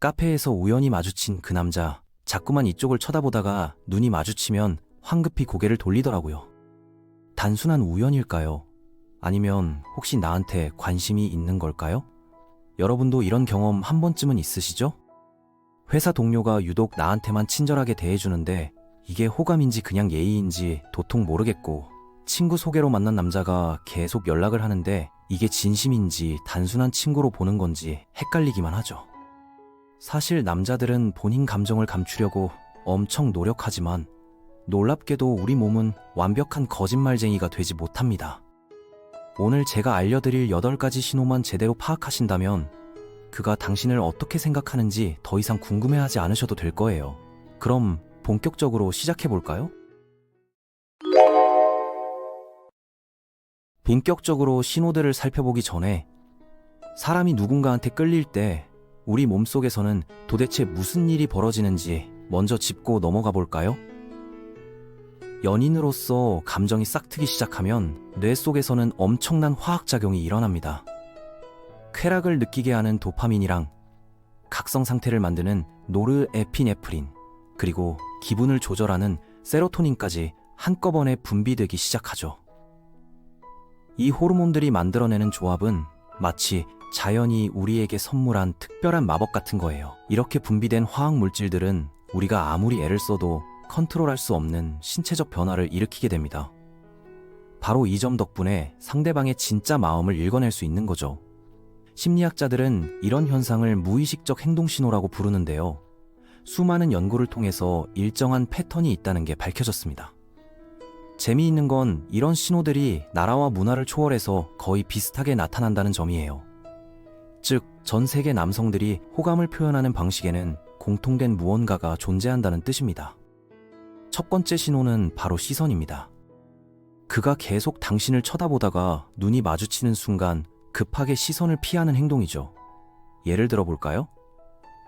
카페에서 우연히 마주친 그 남자, 자꾸만 이쪽을 쳐다보다가 눈이 마주치면 황급히 고개를 돌리더라고요. 단순한 우연일까요? 아니면 혹시 나한테 관심이 있는 걸까요? 여러분도 이런 경험 한 번쯤은 있으시죠? 회사 동료가 유독 나한테만 친절하게 대해주는데 이게 호감인지 그냥 예의인지 도통 모르겠고, 친구 소개로 만난 남자가 계속 연락을 하는데 이게 진심인지 단순한 친구로 보는 건지 헷갈리기만 하죠. 사실 남자들은 본인 감정을 감추려고 엄청 노력하지만 놀랍게도 우리 몸은 완벽한 거짓말쟁이가 되지 못합니다. 오늘 제가 알려드릴 8가지 신호만 제대로 파악하신다면 그가 당신을 어떻게 생각하는지 더 이상 궁금해하지 않으셔도 될 거예요. 그럼 본격적으로 시작해볼까요? 본격적으로 신호들을 살펴보기 전에 사람이 누군가한테 끌릴 때 우리 몸속에서는 도대체 무슨 일이 벌어지는지 먼저 짚고 넘어가 볼까요? 연인으로서 감정이 싹트기 시작하면 뇌 속에서는 엄청난 화학작용이 일어납니다. 쾌락을 느끼게 하는 도파민이랑 각성 상태를 만드는 노르에피네프린, 그리고 기분을 조절하는 세로토닌까지 한꺼번에 분비되기 시작하죠. 이 호르몬들이 만들어내는 조합은 마치 자연이 우리에게 선물한 특별한 마법 같은 거예요. 이렇게 분비된 화학 물질들은 우리가 아무리 애를 써도 컨트롤할 수 없는 신체적 변화를 일으키게 됩니다. 바로 이 점 덕분에 상대방의 진짜 마음을 읽어낼 수 있는 거죠. 심리학자들은 이런 현상을 무의식적 행동 신호라고 부르는데요. 수많은 연구를 통해서 일정한 패턴이 있다는 게 밝혀졌습니다. 재미있는 건 이런 신호들이 나라와 문화를 초월해서 거의 비슷하게 나타난다는 점이에요. 즉, 전 세계 남성들이 호감을 표현하는 방식에는 공통된 무언가가 존재한다는 뜻입니다. 첫 번째 신호는 바로 시선입니다. 그가 계속 당신을 쳐다보다가 눈이 마주치는 순간 급하게 시선을 피하는 행동이죠. 예를 들어 볼까요?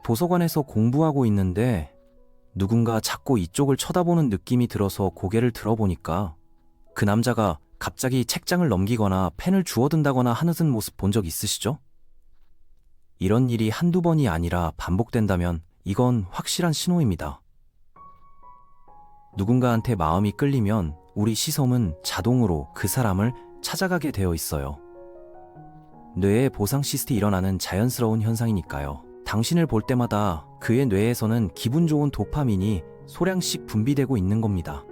도서관에서 공부하고 있는데 누군가 자꾸 이쪽을 쳐다보는 느낌이 들어서 고개를 들어보니까 그 남자가 갑자기 책장을 넘기거나 펜을 주워든다거나 하는 모습 본 적 있으시죠? 이런 일이 한두 번이 아니라 반복된다면 이건 확실한 신호입니다. 누군가한테 마음이 끌리면 우리 시선은 자동으로 그 사람을 찾아가게 되어 있어요. 뇌의 보상 시스템이 일어나는 자연스러운 현상이니까요. 당신을 볼 때마다 그의 뇌에서는 기분 좋은 도파민이 소량씩 분비되고 있는 겁니다.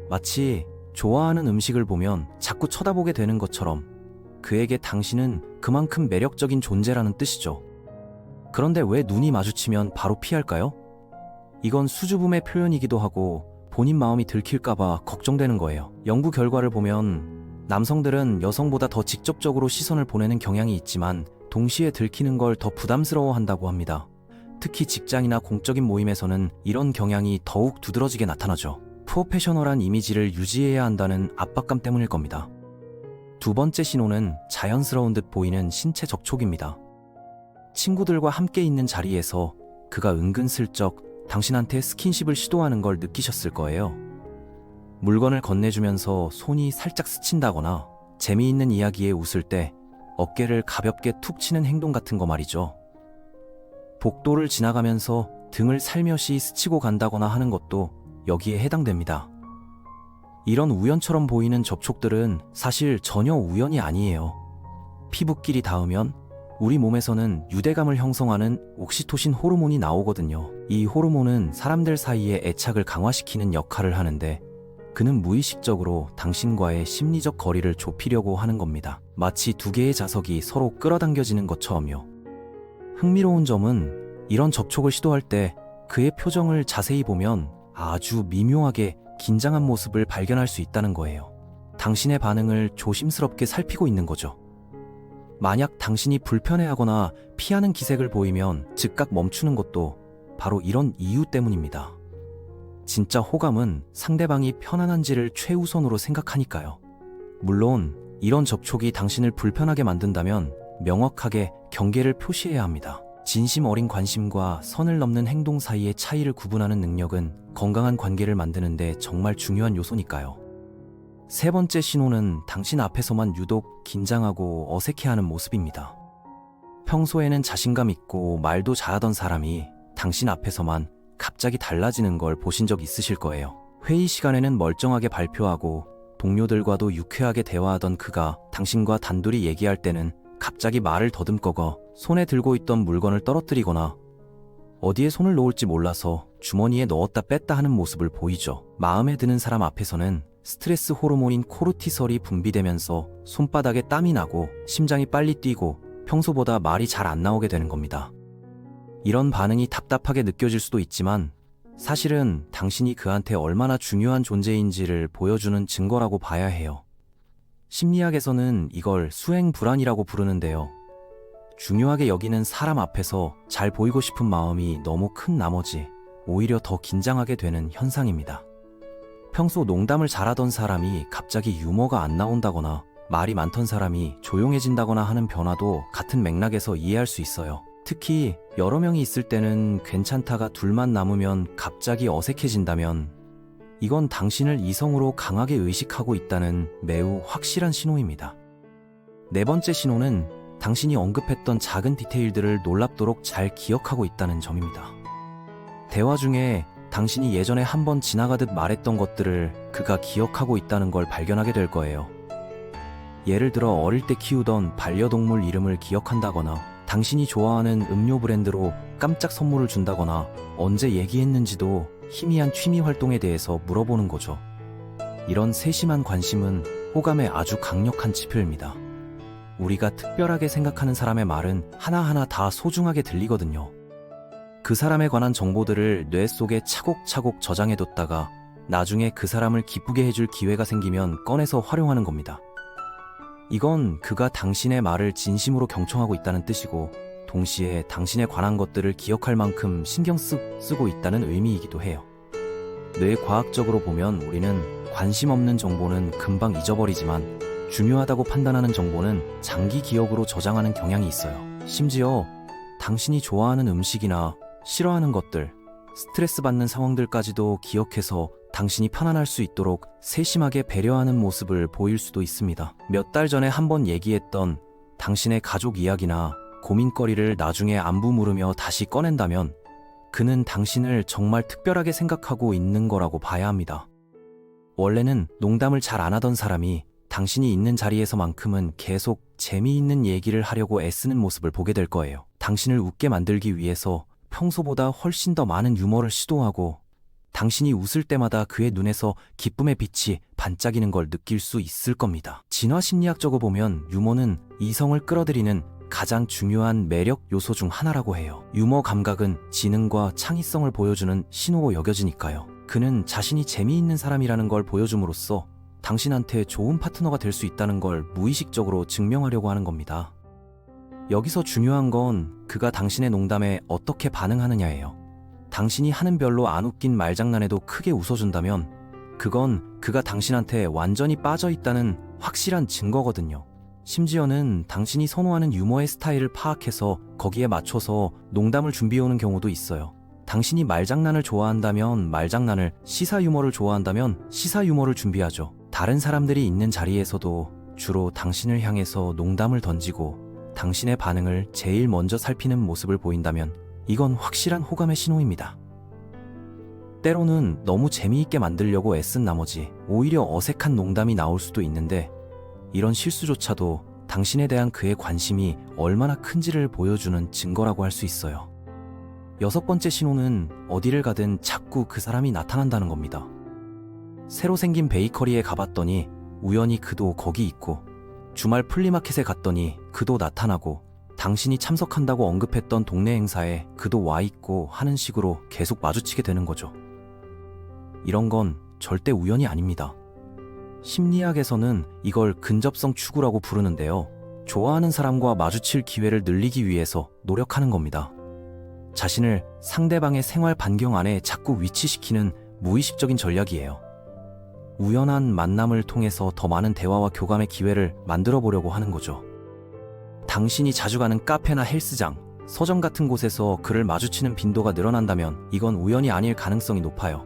마치 좋아하는 음식을 보면 자꾸 쳐다보게 되는 것처럼 그에게 당신은 그만큼 매력적인 존재라는 뜻이죠. 그런데 왜 눈이 마주치면 바로 피할까요? 이건 수줍음의 표현이기도 하고 본인 마음이 들킬까봐 걱정되는 거예요. 연구 결과를 보면 남성들은 여성보다 더 직접적으로 시선을 보내는 경향이 있지만 동시에 들키는 걸 더 부담스러워한다고 합니다. 특히 직장이나 공적인 모임에서는 이런 경향이 더욱 두드러지게 나타나죠. 프로페셔널한 이미지를 유지해야 한다는 압박감 때문일 겁니다. 두 번째 신호는 자연스러운 듯 보이는 신체 접촉입니다. 친구들과 함께 있는 자리에서 그가 은근슬쩍 당신한테 스킨십을 시도하는 걸 느끼셨을 거예요. 물건을 건네주면서 손이 살짝 스친다거나 재미있는 이야기에 웃을 때 어깨를 가볍게 툭 치는 행동 같은 거 말이죠. 복도를 지나가면서 등을 살며시 스치고 간다거나 하는 것도 여기에 해당됩니다. 이런 우연처럼 보이는 접촉들은 사실 전혀 우연이 아니에요. 피부끼리 닿으면 우리 몸에서는 유대감을 형성하는 옥시토신 호르몬이 나오거든요. 이 호르몬은 사람들 사이의 애착을 강화시키는 역할을 하는데 그는 무의식적으로 당신과의 심리적 거리를 좁히려고 하는 겁니다. 마치 두 개의 자석이 서로 끌어당겨지는 것처럼요. 흥미로운 점은 이런 접촉을 시도할 때 그의 표정을 자세히 보면 아주 미묘하게 긴장한 모습을 발견할 수 있다는 거예요. 당신의 반응을 조심스럽게 살피고 있는 거죠. 만약 당신이 불편해하거나 피하는 기색을 보이면 즉각 멈추는 것도 바로 이런 이유 때문입니다. 진짜 호감은 상대방이 편안한지를 최우선으로 생각하니까요. 물론 이런 접촉이 당신을 불편하게 만든다면 명확하게 경계를 표시해야 합니다. 진심 어린 관심과 선을 넘는 행동 사이의 차이를 구분하는 능력은 건강한 관계를 만드는 데 정말 중요한 요소니까요. 세 번째 신호는 당신 앞에서만 유독 긴장하고 어색해하는 모습입니다. 평소에는 자신감 있고 말도 잘하던 사람이 당신 앞에서만 갑자기 달라지는 걸 보신 적 있으실 거예요. 회의 시간에는 멀쩡하게 발표하고 동료들과도 유쾌하게 대화하던 그가 당신과 단둘이 얘기할 때는 갑자기 말을 더듬거나 손에 들고 있던 물건을 떨어뜨리거나 어디에 손을 놓을지 몰라서 주머니에 넣었다 뺐다 하는 모습을 보이죠. 마음에 드는 사람 앞에서는 스트레스 호르몬인 코르티솔이 분비되면서 손바닥에 땀이 나고 심장이 빨리 뛰고 평소보다 말이 잘 안 나오게 되는 겁니다. 이런 반응이 답답하게 느껴질 수도 있지만 사실은 당신이 그한테 얼마나 중요한 존재인지를 보여주는 증거라고 봐야 해요. 심리학에서는 이걸 수행 불안이라고 부르는데요. 중요하게 여기는 사람 앞에서 잘 보이고 싶은 마음이 너무 큰 나머지 오히려 더 긴장하게 되는 현상입니다. 평소 농담을 잘하던 사람이 갑자기 유머가 안 나온다거나 말이 많던 사람이 조용해진다거나 하는 변화도 같은 맥락에서 이해할 수 있어요. 특히 여러 명이 있을 때는 괜찮다가 둘만 남으면 갑자기 어색해진다면 이건 당신을 이성으로 강하게 의식하고 있다는 매우 확실한 신호입니다. 네 번째 신호는 당신이 언급했던 작은 디테일들을 놀랍도록 잘 기억하고 있다는 점입니다. 대화 중에 당신이 예전에 한번 지나가듯 말했던 것들을 그가 기억하고 있다는 걸 발견하게 될 거예요. 예를 들어 어릴 때 키우던 반려동물 이름을 기억한다거나 당신이 좋아하는 음료 브랜드로 깜짝 선물을 준다거나 언제 얘기했는지도 희미한 취미 활동에 대해서 물어보는 거죠. 이런 세심한 관심은 호감의 아주 강력한 지표입니다. 우리가 특별하게 생각하는 사람의 말은 하나하나 다 소중하게 들리거든요. 그 사람에 관한 정보들을 뇌 속에 차곡차곡 저장해뒀다가 나중에 그 사람을 기쁘게 해줄 기회가 생기면 꺼내서 활용하는 겁니다. 이건 그가 당신의 말을 진심으로 경청하고 있다는 뜻이고 동시에 당신에 관한 것들을 기억할 만큼 신경 쓰고 있다는 의미이기도 해요. 뇌과학적으로 보면 우리는 관심 없는 정보는 금방 잊어버리지만 중요하다고 판단하는 정보는 장기 기억으로 저장하는 경향이 있어요. 심지어 당신이 좋아하는 음식이나 싫어하는 것들, 스트레스 받는 상황들까지도 기억해서 당신이 편안할 수 있도록 세심하게 배려하는 모습을 보일 수도 있습니다. 몇 달 전에 한번 얘기했던 당신의 가족 이야기나 고민거리를 나중에 안부 물으며 다시 꺼낸다면 그는 당신을 정말 특별하게 생각하고 있는 거라고 봐야 합니다. 원래는 농담을 잘 안 하던 사람이 당신이 있는 자리에서만큼은 계속 재미있는 얘기를 하려고 애쓰는 모습을 보게 될 거예요. 당신을 웃게 만들기 위해서 평소보다 훨씬 더 많은 유머를 시도하고 당신이 웃을 때마다 그의 눈에서 기쁨의 빛이 반짝이는 걸 느낄 수 있을 겁니다. 진화 심리학적으로 보면 유머는 이성을 끌어들이는 가장 중요한 매력 요소 중 하나라고 해요. 유머 감각은 지능과 창의성을 보여주는 신호로 여겨지니까요. 그는 자신이 재미있는 사람이라는 걸 보여줌으로써 당신한테 좋은 파트너가 될 수 있다는 걸 무의식적으로 증명하려고 하는 겁니다. 여기서 중요한 건 그가 당신의 농담에 어떻게 반응하느냐예요. 당신이 하는 별로 안 웃긴 말장난에도 크게 웃어준다면 그건 그가 당신한테 완전히 빠져있다는 확실한 증거거든요. 심지어는 당신이 선호하는 유머의 스타일을 파악해서 거기에 맞춰서 농담을 준비해오는 경우도 있어요. 당신이 말장난을 좋아한다면 말장난을, 시사 유머를 좋아한다면 시사 유머를 준비하죠. 다른 사람들이 있는 자리에서도 주로 당신을 향해서 농담을 던지고 당신의 반응을 제일 먼저 살피는 모습을 보인다면 이건 확실한 호감의 신호입니다. 때로는 너무 재미있게 만들려고 애쓴 나머지 오히려 어색한 농담이 나올 수도 있는데 이런 실수조차도 당신에 대한 그의 관심이 얼마나 큰지를 보여주는 증거라고 할 수 있어요. 여섯 번째 신호는 어디를 가든 자꾸 그 사람이 나타난다는 겁니다. 새로 생긴 베이커리에 가봤더니 우연히 그도 거기 있고 주말 플리마켓에 갔더니 그도 나타나고 당신이 참석한다고 언급했던 동네 행사에 그도 와 있고 하는 식으로 계속 마주치게 되는 거죠. 이런 건 절대 우연이 아닙니다. 심리학에서는 이걸 근접성 추구라고 부르는데요. 좋아하는 사람과 마주칠 기회를 늘리기 위해서 노력하는 겁니다. 자신을 상대방의 생활 반경 안에 자꾸 위치시키는 무의식적인 전략이에요. 우연한 만남을 통해서 더 많은 대화와 교감의 기회를 만들어 보려고 하는 거죠. 당신이 자주 가는 카페나 헬스장, 서점 같은 곳에서 그를 마주치는 빈도가 늘어난다면 이건 우연이 아닐 가능성이 높아요.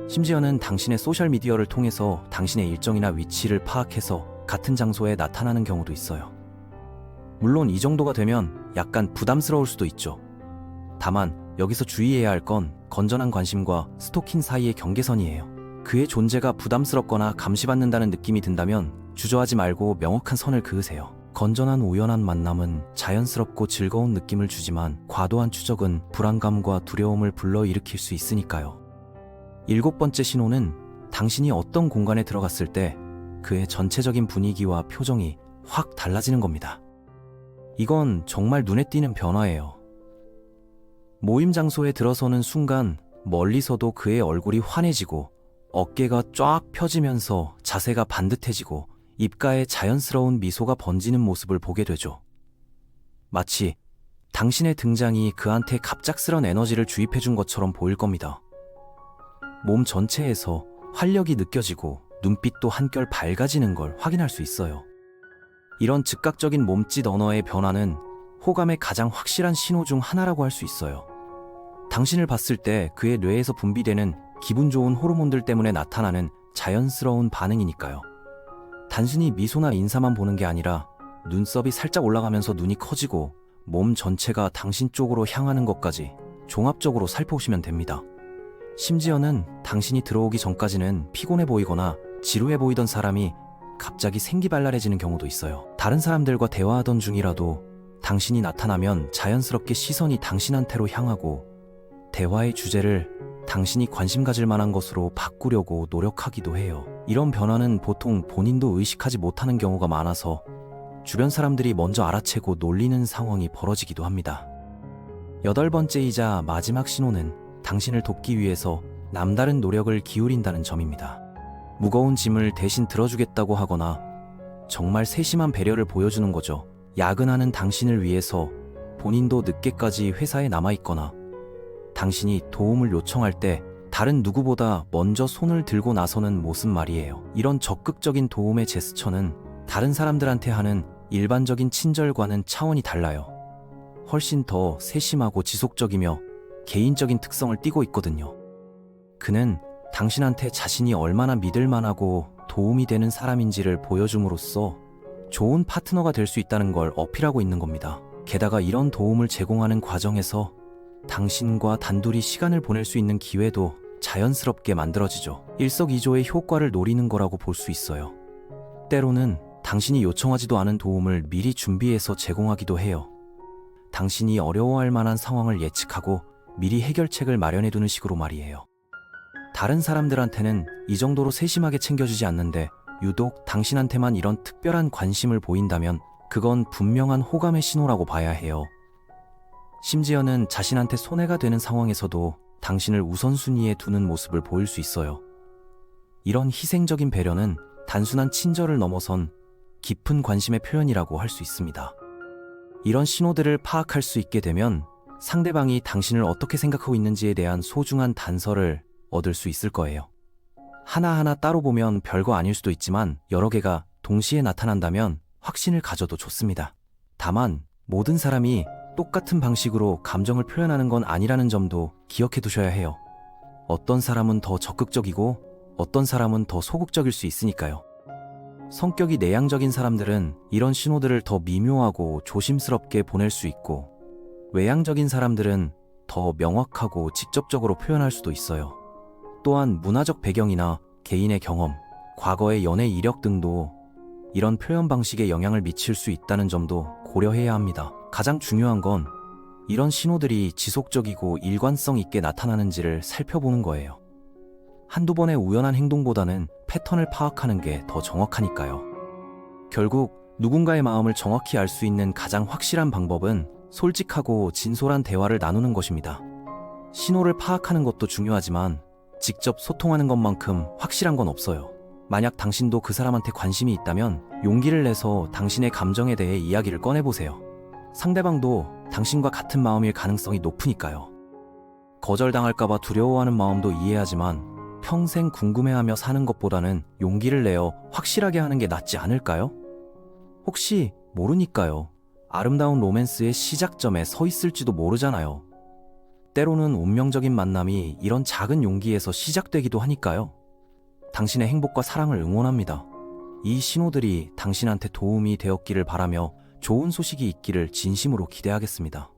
심지어는 당신의 소셜미디어를 통해서 당신의 일정이나 위치를 파악해서 같은 장소에 나타나는 경우도 있어요. 물론 이 정도가 되면 약간 부담스러울 수도 있죠. 다만 여기서 주의해야 할 건 건전한 관심과 스토킹 사이의 경계선이에요. 그의 존재가 부담스럽거나 감시받는다는 느낌이 든다면 주저하지 말고 명확한 선을 그으세요. 건전한 우연한 만남은 자연스럽고 즐거운 느낌을 주지만 과도한 추적은 불안감과 두려움을 불러일으킬 수 있으니까요. 7번째 신호는 당신이 어떤 공간에 들어갔을 때 그의 전체적인 분위기와 표정이 확 달라지는 겁니다. 이건 정말 눈에 띄는 변화예요. 모임 장소에 들어서는 순간 멀리서도 그의 얼굴이 환해지고 어깨가 쫙 펴지면서 자세가 반듯해지고 입가에 자연스러운 미소가 번지는 모습을 보게 되죠. 마치 당신의 등장이 그한테 갑작스런 에너지를 주입해준 것처럼 보일 겁니다. 몸 전체에서 활력이 느껴지고 눈빛도 한결 밝아지는 걸 확인할 수 있어요. 이런 즉각적인 몸짓 언어의 변화는 호감의 가장 확실한 신호 중 하나라고 할 수 있어요. 당신을 봤을 때 그의 뇌에서 분비되는 기분 좋은 호르몬들 때문에 나타나는 자연스러운 반응이니까요. 단순히 미소나 인사만 보는 게 아니라 눈썹이 살짝 올라가면서 눈이 커지고 몸 전체가 당신 쪽으로 향하는 것까지 종합적으로 살펴보시면 됩니다. 심지어는 당신이 들어오기 전까지는 피곤해 보이거나 지루해 보이던 사람이 갑자기 생기발랄해지는 경우도 있어요. 다른 사람들과 대화하던 중이라도 당신이 나타나면 자연스럽게 시선이 당신한테로 향하고 대화의 주제를 당신이 관심 가질 만한 것으로 바꾸려고 노력하기도 해요. 이런 변화는 보통 본인도 의식하지 못하는 경우가 많아서 주변 사람들이 먼저 알아채고 놀리는 상황이 벌어지기도 합니다. 8번째이자 마지막 신호는 당신을 돕기 위해서 남다른 노력을 기울인다는 점입니다. 무거운 짐을 대신 들어주겠다고 하거나 정말 세심한 배려를 보여주는 거죠. 야근하는 당신을 위해서 본인도 늦게까지 회사에 남아있거나 당신이 도움을 요청할 때 다른 누구보다 먼저 손을 들고 나서는 모습 말이에요. 이런 적극적인 도움의 제스처는 다른 사람들한테 하는 일반적인 친절과는 차원이 달라요. 훨씬 더 세심하고 지속적이며 개인적인 특성을 띠고 있거든요. 그는 당신한테 자신이 얼마나 믿을만하고 도움이 되는 사람인지를 보여줌으로써 좋은 파트너가 될 수 있다는 걸 어필하고 있는 겁니다. 게다가 이런 도움을 제공하는 과정에서 당신과 단둘이 시간을 보낼 수 있는 기회도 자연스럽게 만들어지죠. 일석이조의 효과를 노리는 거라고 볼 수 있어요. 때로는 당신이 요청하지도 않은 도움을 미리 준비해서 제공하기도 해요. 당신이 어려워할 만한 상황을 예측하고 미리 해결책을 마련해두는 식으로 말이에요. 다른 사람들한테는 이 정도로 세심하게 챙겨주지 않는데 유독 당신한테만 이런 특별한 관심을 보인다면 그건 분명한 호감의 신호라고 봐야 해요. 심지어는 자신한테 손해가 되는 상황에서도 당신을 우선순위에 두는 모습을 보일 수 있어요. 이런 희생적인 배려는 단순한 친절을 넘어선 깊은 관심의 표현이라고 할 수 있습니다. 이런 신호들을 파악할 수 있게 되면 상대방이 당신을 어떻게 생각하고 있는지에 대한 소중한 단서를 얻을 수 있을 거예요. 하나하나 따로 보면 별거 아닐 수도 있지만 여러 개가 동시에 나타난다면 확신을 가져도 좋습니다. 다만 모든 사람이 똑같은 방식으로 감정을 표현하는 건 아니라는 점도 기억해 두셔야 해요. 어떤 사람은 더 적극적이고 어떤 사람은 더 소극적일 수 있으니까요. 성격이 내향적인 사람들은 이런 신호들을 더 미묘하고 조심스럽게 보낼 수 있고 외향적인 사람들은 더 명확하고 직접적으로 표현할 수도 있어요. 또한 문화적 배경이나 개인의 경험, 과거의 연애 이력 등도 이런 표현 방식에 영향을 미칠 수 있다는 점도 고려해야 합니다. 가장 중요한 건 이런 신호들이 지속적이고 일관성 있게 나타나는지를 살펴보는 거예요. 한두 번의 우연한 행동보다는 패턴을 파악하는 게 더 정확하니까요. 결국 누군가의 마음을 정확히 알 수 있는 가장 확실한 방법은 솔직하고 진솔한 대화를 나누는 것입니다. 신호를 파악하는 것도 중요하지만 직접 소통하는 것만큼 확실한 건 없어요. 만약 당신도 그 사람한테 관심이 있다면 용기를 내서 당신의 감정에 대해 이야기를 꺼내보세요. 상대방도 당신과 같은 마음일 가능성이 높으니까요. 거절당할까봐 두려워하는 마음도 이해하지만 평생 궁금해하며 사는 것보다는 용기를 내어 확실하게 하는 게 낫지 않을까요? 혹시 모르니까요. 아름다운 로맨스의 시작점에 서 있을지도 모르잖아요. 때로는 운명적인 만남이 이런 작은 용기에서 시작되기도 하니까요. 당신의 행복과 사랑을 응원합니다. 이 신호들이 당신한테 도움이 되었기를 바라며 좋은 소식이 있기를 진심으로 기대하겠습니다.